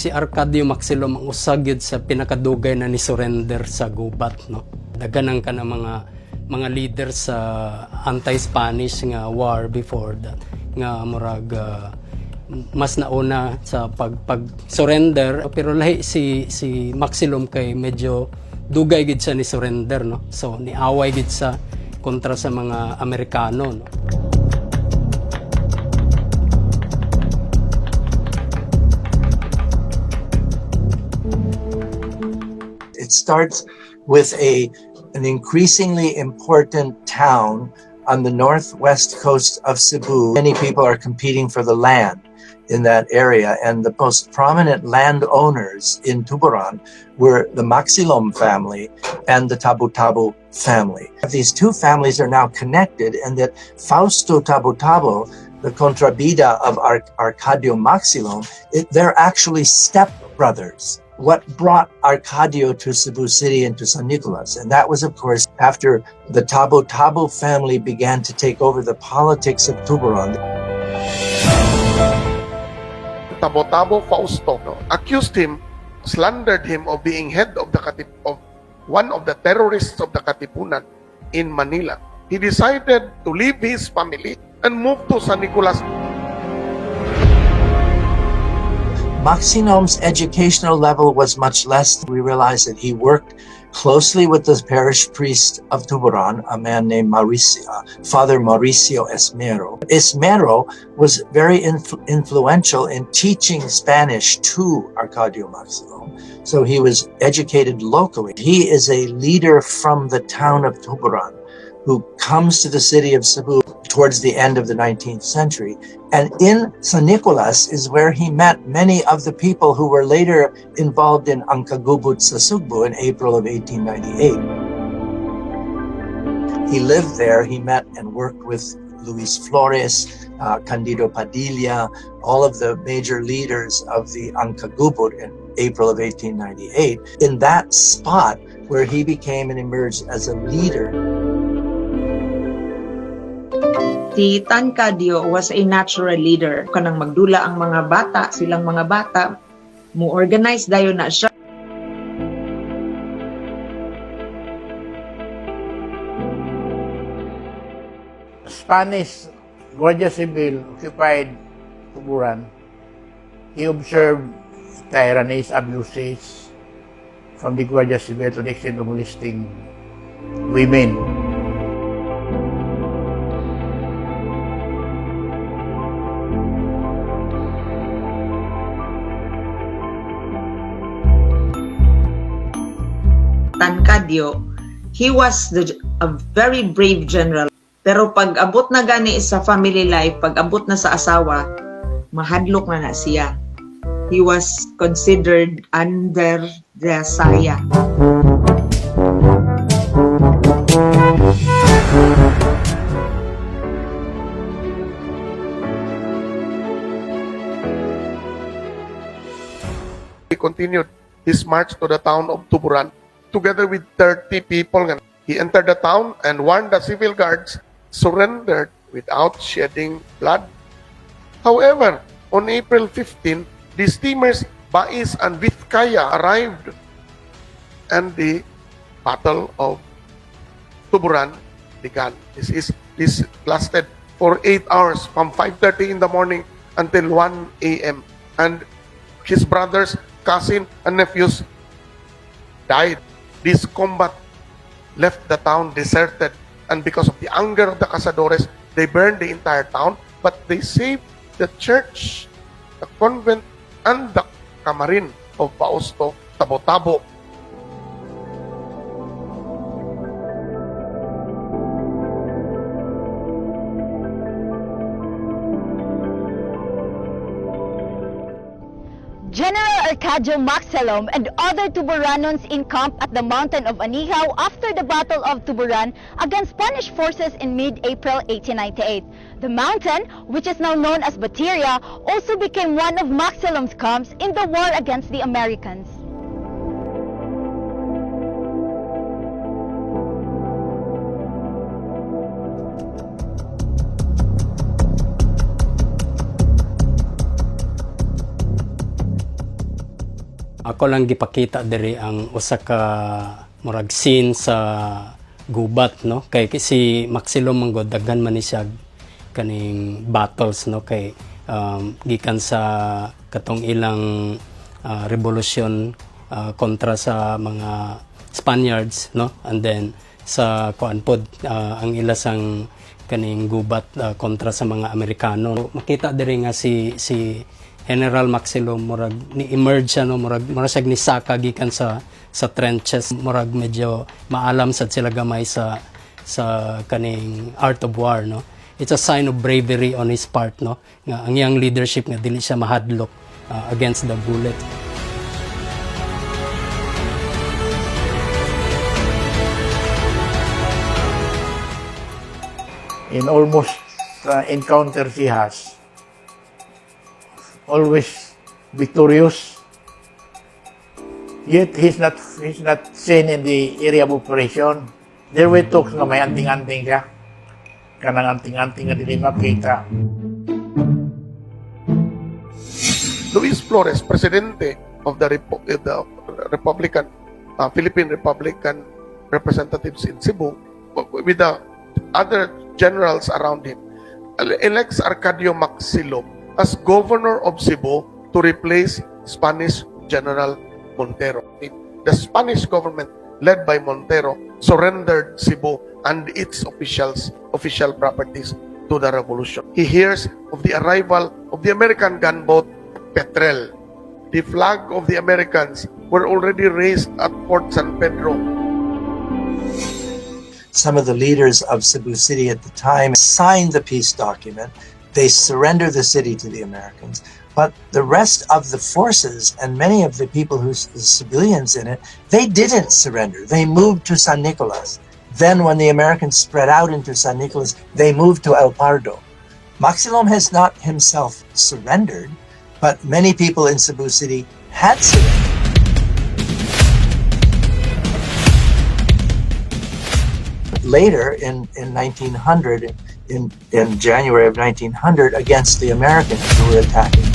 Si Arcadio Maxilom ang usagid sa pinakadugay na ni surrender sa gubat, no. Daganan ka ng mga leader sa anti-Spanish nga war before that nga murag mas nauna sa pag-surrender, pero lahi si Maxilom kay medyo dugay gid sa ni surrender, no. So niaway gid sa kontra sa mga Amerikano, no. It starts with an increasingly important town on the northwest coast of Cebu. Many people are competing for the land in that area, and the most prominent landowners in Tuburan were the Maxilom family and the Tabu-Tabu family. These two families are now connected, and that Fausto Tabu-Tabu, the contrabida of Arcadio Maxilom, they're actually stepbrothers. What brought Arcadio to Cebu City and to San Nicolas. And that was, of course, after the Tabu-Tabu family began to take over the politics of Tuburan. Tabu-Tabu Fausto accused him, slandered him of being head of one of the terrorists of the Katipunan in Manila. He decided to leave his family and move to San Nicolas. Maxilom's educational level was much less. We realized that he worked closely with the parish priest of Tuburan, a man named Father Mauricio Esmero. Esmero was very influential in teaching Spanish to Arcadio Maxilom, so he was educated locally. He is a leader from the town of Tuburan who comes to the city of Cebu towards the end of the 19th century. And in San Nicolas is where he met many of the people who were later involved in Angkagubot sa Sugbo in April of 1898. He lived there. He met and worked with Luis Flores, Candido Padilla, all of the major leaders of the Angkagubot in April of 1898. In that spot where he became and emerged as a leader. Si Tancadillo was a natural leader. Kanang magdula ang mga bata, silang mga bata, mo-organize dayon na siya. Spanish Guardia Civil occupied Tuburan. He observed tyrannies, abuses from the Guardia Civil to the extent of molesting women. Tancadillo, he was a very brave general. Pero pag abot na gani sa family life, pag abot na sa asawa, mahadlok na siya. He was considered under the saya. He continued his march to the town of Tuburan together with 30 people. He entered the town and warned the civil guards, surrendered without shedding blood. However, on April 15, the steamers Bais and Vizcaya arrived, and the Battle of Tuburan began. This lasted for 8 hours, from 5:30 in the morning until 1 a.m. And his brothers, cousin, and nephews died. This combat left the town deserted, and because of the anger of the cazadores, they burned the entire town, but they saved the church, the convent, and the kamarin of Fausto Tabu-Tabu. General Arcadio Maxilom and other Tuburanons encamped at the mountain of Anihaw after the Battle of Tuburan against Spanish forces in mid-April 1898. The mountain, which is now known as Bateria, also became one of Maxilom's camps in the war against the Americans. Ako lang gipakita diri ang usa ka murag scene sa gubat, no? Kay si Maxilo manggod daghan man ni siya kaning battles, no? Kay gikan sa katong ilang revolusyon kontra sa mga Spaniards, no? And then sa kuan pod ang ilasang kaning gubat kontra sa mga Amerikano. Makita diri nga si General Maxilo murag ni emerge siya, no? murag siya ni saka gikan sa trenches, murag medyo maalam sad sila gamay sa kaning art of war, no? It's a sign of bravery on his part, no? Nga ang iyang leadership nga dili siya mahadlok against the bullet. In almost encounters he has, always victorious. Yet he's not seen in the area of operation. There were talks nga may anting-anting siya. Kanang anting-anting nga dili makita. Luis Flores, presidente of the Republican, Philippine Republican representatives in Cebu, with the other generals around him, elects Arcadio Maxilo as governor of Cebu to replace Spanish General Montero. The Spanish government, led by Montero, surrendered Cebu and its official properties to the revolution. He hears of the arrival of the American gunboat Petrel. The flag of the Americans were already raised at Fort San Pedro. Some of the leaders of Cebu City at the time signed the peace document. They surrender the city to the Americans. But the rest of the forces and many of the people the civilians in it, they didn't surrender. They moved to San Nicolas. Then when the Americans spread out into San Nicolas, they moved to El Pardo. Maxilom has not himself surrendered, but many people in Cebu City had surrendered. Later in 1900, in January of 1900, against the Americans who were attacking,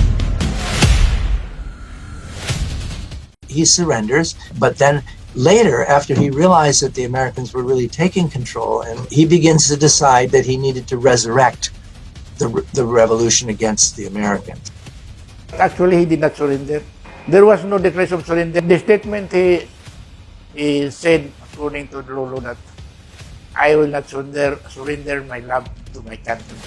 he surrenders, but then later, after he realized that the Americans were really taking control, and he begins to decide that he needed to resurrect the revolution against the Americans. Actually, he did not surrender. There was no declaration of surrender. The statement he said, according to Lolo, that I will not surrender my love to my country.